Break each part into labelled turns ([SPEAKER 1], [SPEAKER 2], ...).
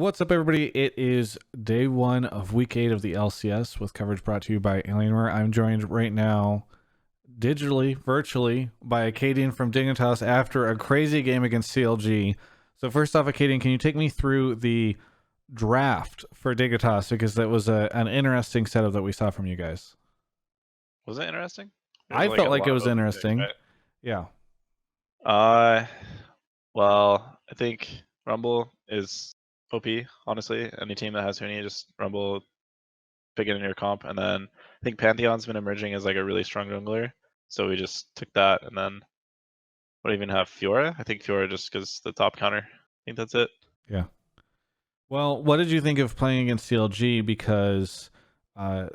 [SPEAKER 1] What's up, everybody? It is day one of week 8 of the LCS with coverage brought to you by Alienware. I'm joined right now, digitally, virtually, by Akaadian from Dignitas after a crazy game against CLG. So first off, Akaadian, can you take me through the draft for Dignitas? Because that was an interesting setup that we saw from you guys.
[SPEAKER 2] Was it interesting?
[SPEAKER 1] I
[SPEAKER 2] Like
[SPEAKER 1] felt
[SPEAKER 2] a
[SPEAKER 1] like it
[SPEAKER 2] lot of
[SPEAKER 1] was
[SPEAKER 2] open picks,
[SPEAKER 1] interesting.
[SPEAKER 2] right?
[SPEAKER 1] Yeah.
[SPEAKER 2] Well, I think Rumble is OP, honestly. Any team that has Huni, just Rumble, pick it in your comp. And then I think Pantheon's been emerging as like a really strong jungler. So we just took that. And then what do we even have? Fiora? I think Fiora just because the top counter. I think that's it.
[SPEAKER 1] Yeah. Well, what did you think of playing against CLG? Because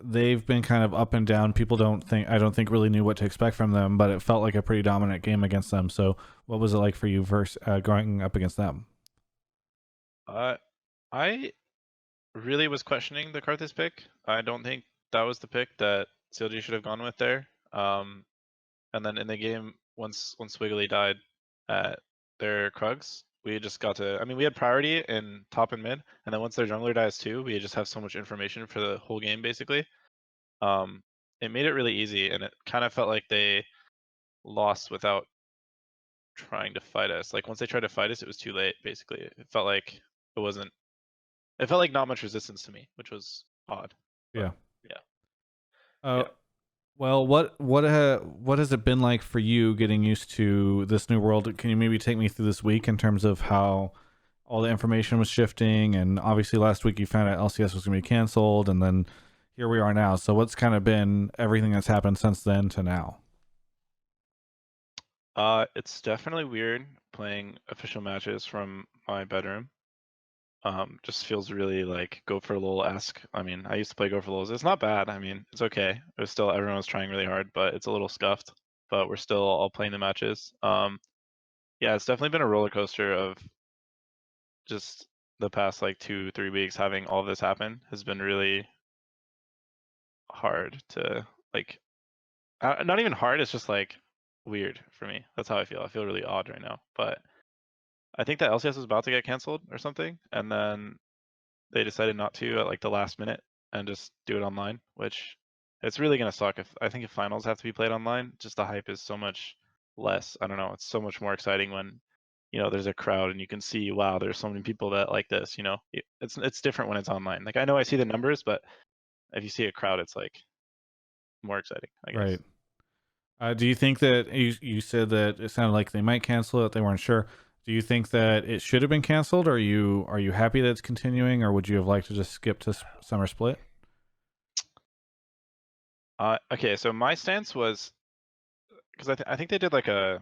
[SPEAKER 1] they've been kind of up and down. People I don't think really knew what to expect from them, but it felt like a pretty dominant game against them. So, what was it like for you versus going up against them?
[SPEAKER 2] I really was questioning the Karthus pick. I don't think that was the pick that CLG should have gone with there. And then in the game, once Wiggly died at their Krugs, we just got to. I mean, we had priority in top and mid, and then once their jungler dies too, we just have so much information for the whole game basically. It made it really easy, and it kind of felt like they lost without trying to fight us. Like once they tried to fight us, it was too late. Basically, it felt like it wasn't. It felt like not much resistance to me, which was odd.
[SPEAKER 1] Yeah.
[SPEAKER 2] Yeah.
[SPEAKER 1] Yeah. Well, what has it been like for you getting used to this new world? Can you maybe take me through this week in terms of how all the information was shifting? And obviously, last week you found out LCS was going to be canceled, and then here we are now. So, what's kind of been everything that's happened since then to now?
[SPEAKER 2] It's definitely weird playing official matches from my bedroom. Just feels really like Go for Lol-esque. I mean, I used to play Go for Lols. It's not bad. I mean, it's okay. It was still everyone was trying really hard, but it's a little scuffed. But we're still all playing the matches. Yeah, it's definitely been a roller coaster of just the past like 2-3 weeks. Having all this happen has been really hard to like. Not even hard. It's just like weird for me. That's how I feel. I feel really odd right now. But I think that LCS was about to get canceled or something, and then they decided not to at like the last minute and just do it online, which it's really gonna suck. If finals have to be played online, just the hype is so much less. I don't know. It's so much more exciting when there's a crowd and you can see, wow, there's so many people that like this. It's different when it's online. Like I know I see the numbers, but if you see a crowd, it's like more exciting, I guess.
[SPEAKER 1] Right. Do you think that you said that it sounded like they might cancel it? They weren't sure. Do you think that it should have been canceled? Or are you happy that it's continuing, or would you have liked to just skip to summer split?
[SPEAKER 2] Okay, so my stance was because I think they did like they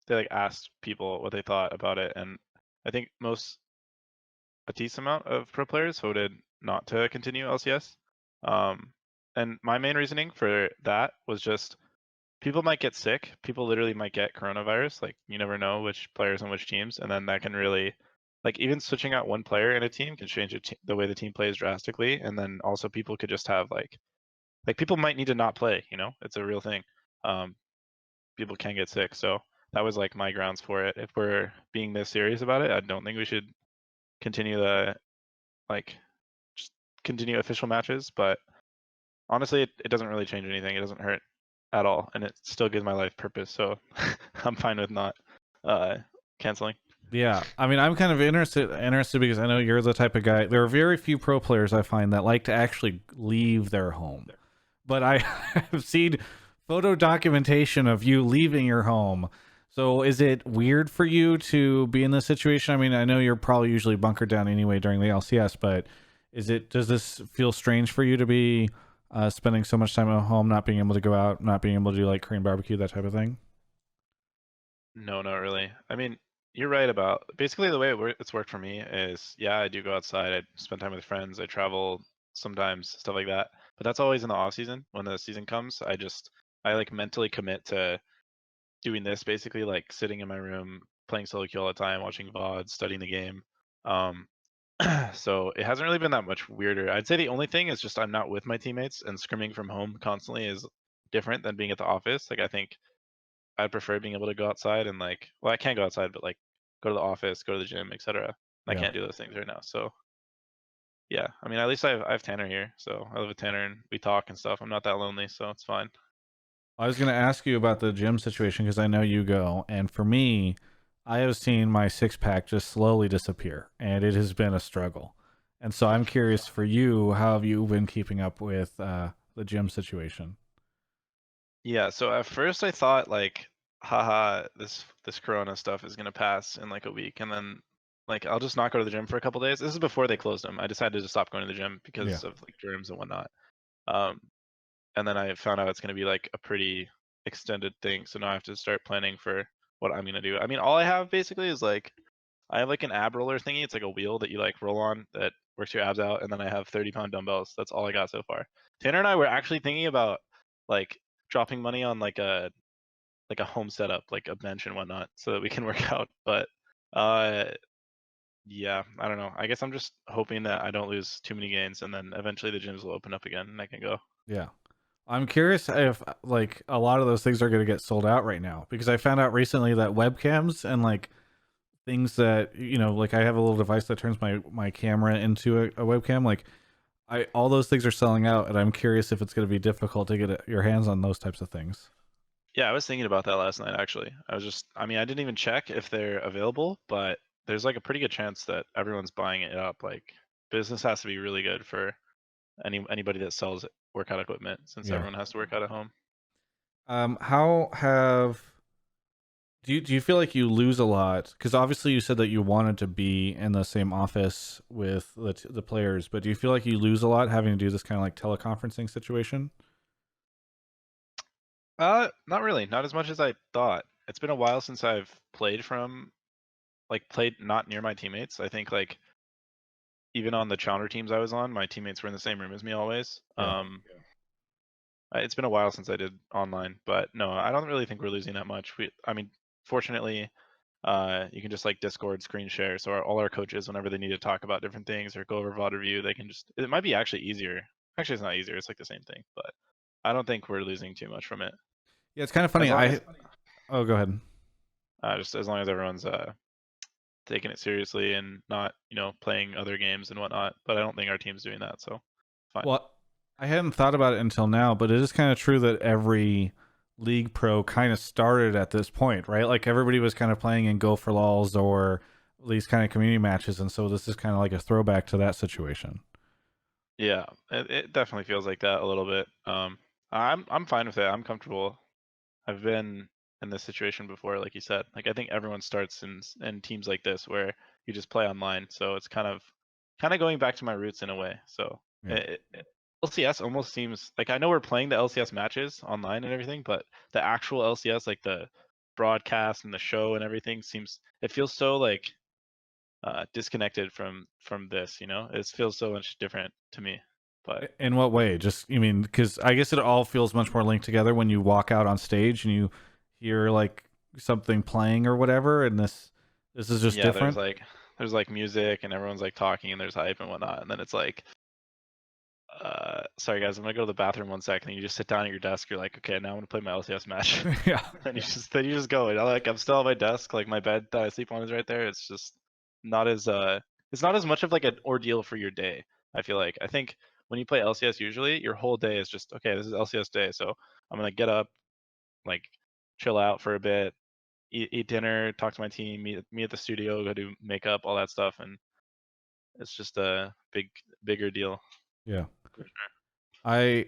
[SPEAKER 2] like asked people what they thought about it, and I think a decent amount of pro players voted not to continue LCS. And my main reasoning for that was just people might get sick. People literally might get coronavirus. Like you never know which players on which teams, and then that can really, like even switching out one player in a team can change the way the team plays drastically. And then also people could just have like people might need to not play. It's a real thing. People can get sick, so that was like my grounds for it. If we're being this serious about it, I don't think we should continue like just continue official matches, but honestly, it doesn't really change anything. It doesn't hurt at all, and it still gives my life purpose. So I'm fine with not canceling.
[SPEAKER 1] Yeah, I mean, I'm kind of interested because I know you're the type of guy. There are very few pro players I find that like to actually leave their home, but I have seen photo documentation of you leaving your home. So is it weird for you to be in this situation? I mean, I know you're probably usually bunkered down anyway during the LCS, but does this feel strange for you to be spending so much time at home, not being able to go out, not being able to do like Korean barbecue, that type of thing?
[SPEAKER 2] No, not really. I mean, you're right about basically the way it's worked for me is yeah, I do go outside, I spend time with friends, I travel sometimes, stuff like that. But that's always in the off season. When the season comes, I like mentally commit to doing this basically, like sitting in my room, playing solo queue all the time, watching VOD, studying the game. Um, so it hasn't really been that much weirder. I'd say the only thing is just I'm not with my teammates, and scrimming from home constantly is different than being at the office. Like I think I'd prefer being able to go outside and like, well, I can't go outside, but like go to the office, go to the gym, etc. I
[SPEAKER 1] Yeah.
[SPEAKER 2] can't do those things right now. So yeah, I mean, at least I have Tanner here, so I live with Tanner and we talk and stuff. I'm not that lonely, so it's fine.
[SPEAKER 1] I was going to ask you about the gym situation because I know you go, and for me, I have seen my six pack just slowly disappear, and it has been a struggle. And so I'm curious for you, how have you been keeping up with the gym situation?
[SPEAKER 2] Yeah, so at first I thought like, haha, this Corona stuff is gonna pass in like a week, and then like I'll just not go to the gym for a couple days. This is before they closed them. I decided to stop going to the gym
[SPEAKER 1] Yeah.
[SPEAKER 2] because of like germs and whatnot. Um, and then I found out it's gonna be like a pretty extended thing, so now I have to start planning for what I'm gonna do. I mean, all I have basically is like I have like an ab roller thingy. It's like a wheel that you like roll on that works your abs out, and then I have 30-pound dumbbells. That's all I got so far. Tanner and I were actually thinking about like dropping money on like a home setup, like a bench and whatnot, so that we can work out. But uh, yeah, I don't know. I guess I'm just hoping that I don't lose too many gains, and then eventually the gyms will open up again and I can go.
[SPEAKER 1] Yeah. I'm curious if like a lot of those things are going to get sold out right now because I found out recently that webcams and like things that like I have a little device that turns my camera into a webcam, like I all those things are selling out, and I'm curious if it's going to be difficult to get your hands on those types of things.
[SPEAKER 2] Yeah, I was thinking about that last night actually. I mean, I didn't even check if they're available, but there's like a pretty good chance that everyone's buying it up. Like business has to be really good for anybody that sells workout equipment since
[SPEAKER 1] Yeah.
[SPEAKER 2] everyone has to work out at home.
[SPEAKER 1] How have do you feel like you lose a lot? Because obviously you said that you wanted to be in the same office with the players, but do you feel like you lose a lot having to do this kind of like teleconferencing situation?
[SPEAKER 2] Not really. Not as much as I thought. It's been a while since I've played not near my teammates. I think like even on the challenger teams I was on, my teammates were in the same room as me always.
[SPEAKER 1] Yeah.
[SPEAKER 2] It's been a while since I did online, but no, I don't really think we're losing that much. I mean, fortunately, you can just like Discord screen share, so all our coaches, whenever they need to talk about different things or go over VOD review, they can just. It might be actually easier. Actually, it's not easier. It's like the same thing, but I don't think we're losing too much from it.
[SPEAKER 1] Yeah, it's kind of
[SPEAKER 2] As
[SPEAKER 1] funny.
[SPEAKER 2] long as
[SPEAKER 1] Oh, go ahead.
[SPEAKER 2] just as long as everyone's taking it seriously and not, playing other games and whatnot. But I don't think our team's doing that, so fine.
[SPEAKER 1] Well, I hadn't thought about it until now, but it is kind of true that every League Pro kind of started at this point, right? Like everybody was kind of playing in Go for Lols or these kind of community matches, and so this is kind of like a throwback to that situation.
[SPEAKER 2] Yeah, it definitely feels like that a little bit. I'm fine with it. I'm comfortable. I've been in this situation before, like you said. Like I think everyone starts in teams like this where you just play online, so it's kind of going back to my roots in a way. So
[SPEAKER 1] Yeah.
[SPEAKER 2] LCS almost seems like I know we're playing the LCS matches online and everything, but the actual LCS, like the broadcast and the show and everything, it feels so like disconnected from this. It feels so much different to me. But
[SPEAKER 1] In what way? Just you mean because I guess it all feels much more linked together when you walk out on stage and you hear like something playing or whatever, and this is just
[SPEAKER 2] yeah,
[SPEAKER 1] different.
[SPEAKER 2] there's like music and everyone's like talking and there's hype and whatnot, and then it's like sorry guys, I'm gonna go to the bathroom 1 second. And you just sit down at your desk. You're like, okay, now I'm gonna play my LCS match.
[SPEAKER 1] Yeah.
[SPEAKER 2] And you just go. And I'm still at my desk. Like my bed that I sleep on is right there. It's just not as it's not as much of like an ordeal for your day. I feel like I think when you play LCS, usually your whole day is just okay. This is LCS day, so I'm gonna get up, like chill out for a bit, eat dinner, talk to my team, meet at the studio, go do makeup, all that stuff, and it's just a bigger deal.
[SPEAKER 1] Yeah.
[SPEAKER 2] For sure.
[SPEAKER 1] I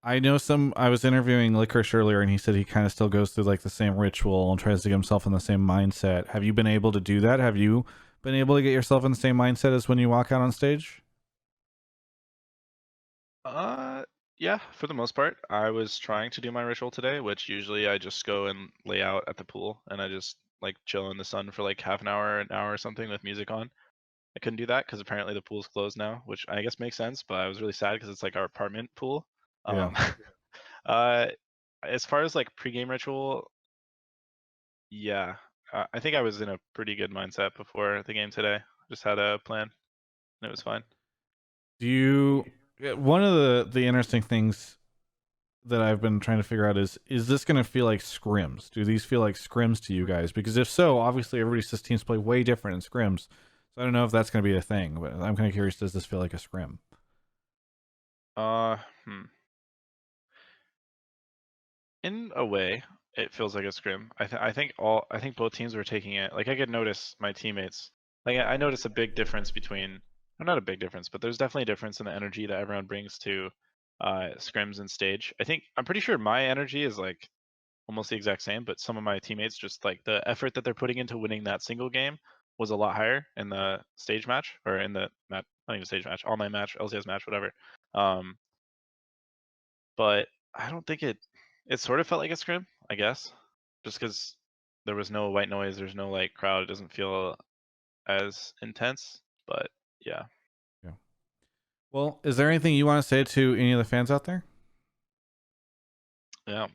[SPEAKER 1] I know some. I was interviewing Licorice earlier, and he said he kind of still goes through like the same ritual and tries to get himself in the same mindset. Have you been able to do that? Have you been able to get yourself in the same mindset as when you walk out on stage?
[SPEAKER 2] Yeah, for the most part. I was trying to do my ritual today, which usually I just go and lay out at the pool and I just like chill in the sun for like half an hour or something with music on. I couldn't do that because apparently the pool's closed now, which I guess makes sense, but I was really sad because it's like our apartment pool.
[SPEAKER 1] Yeah.
[SPEAKER 2] Um, uh, as far as like pregame ritual, yeah, I think I was in a pretty good mindset before the game today. Just had a plan and it was fine.
[SPEAKER 1] Do you? One of the interesting things that I've been trying to figure out is this going to feel like scrims? Do these feel like scrims to you guys? Because if so, obviously everybody says teams play way different in scrims. So I don't know if that's going to be a thing, but I'm kind of curious. Does this feel like a scrim?
[SPEAKER 2] Uh, hmm. In a way, it feels like a scrim. I think both teams were taking it. Like I could notice my teammates. Like I noticed a big difference between, well, not a big difference, but there's definitely a difference in the energy that everyone brings to scrims and stage. I'm pretty sure my energy is like almost the exact same, but some of my teammates just like the effort that they're putting into winning that single game was a lot higher in the stage match or in the match, not even stage match, online match, LCS match, whatever. Um, but I don't think it sort of felt like a scrim, I guess, just because there was no white noise, there's no like crowd, it doesn't feel as intense. But yeah,
[SPEAKER 1] Yeah. Well, is there anything you want to say to any of the fans out there?
[SPEAKER 2] yeah.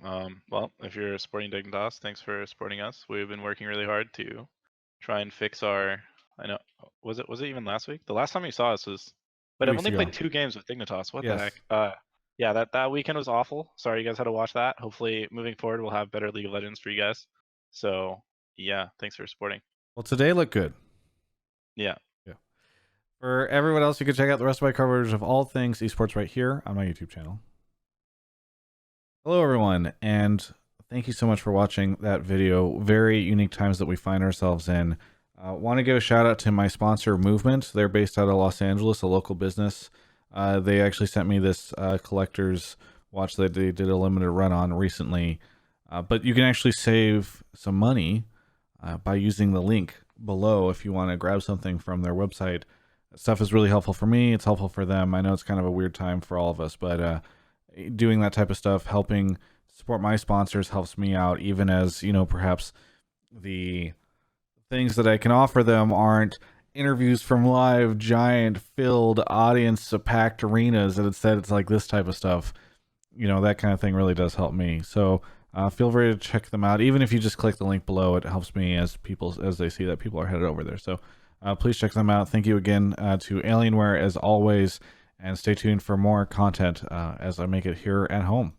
[SPEAKER 2] Well, if you're supporting Dignitas, thanks for supporting us. We've been working really hard to try and fix our. I know, was it even last week? The last time you saw us was, but
[SPEAKER 1] 2
[SPEAKER 2] I've
[SPEAKER 1] weeks
[SPEAKER 2] only
[SPEAKER 1] ago.
[SPEAKER 2] played 2 games with Dignitas. What the
[SPEAKER 1] Yes.
[SPEAKER 2] heck? Yeah, that weekend was awful. Sorry you guys had to watch that. Hopefully, moving forward, we'll have better League of Legends for you guys. So yeah, thanks for supporting.
[SPEAKER 1] Well, today looked good.
[SPEAKER 2] Yeah.
[SPEAKER 1] Yeah. For everyone else, you can check out the rest of my coverage of all things esports right here on my YouTube channel. Hello, everyone, and thank you so much for watching that video. Very unique times that we find ourselves in. Want to give a shout out to my sponsor, Movement. They're based out of Los Angeles, a local business. They actually sent me this collector's watch that they did a limited run on recently. But you can actually save some money by using the link below if you want to grab something from their website. Stuff is really helpful for me. It's helpful for them. I know it's kind of a weird time for all of us, but doing that type of stuff, helping support my sponsors helps me out, even as, you know, perhaps the things that I can offer them aren't interviews from live, giant, filled audience, packed arenas, and instead it's like this type of stuff. You know, that kind of thing really does help me. So feel free to check them out. Even if you just click the link below, it helps me as they see that people are headed over there. So please check them out. Thank you again to Alienware as always, and stay tuned for more content as I make it here at home.